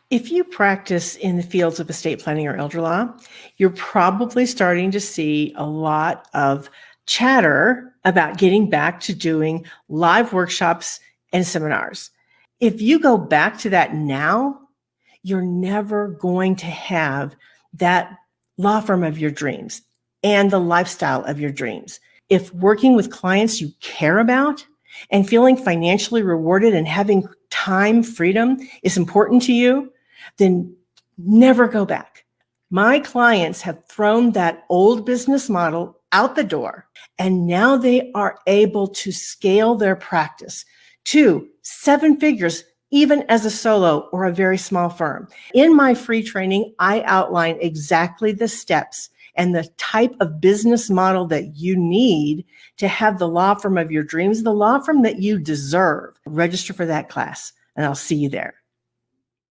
If you practice in the fields of estate planning or elder law, you're probably starting to see a lot of chatter about getting back to doing live workshops and seminars. If you go back to that now, you're never going to have that law firm of your dreams and the lifestyle of your dreams. If working with clients you care about and feeling financially rewarded and having time freedom is important to you, then never go back. My clients have thrown that old business model out the door, and now they are able to scale their practice to 7 figures, even as a solo or a very small firm. In my free training, I outline exactly the steps and the type of business model that you need to have the law firm of your dreams, the law firm that you deserve. Register for that class, and I'll see you there.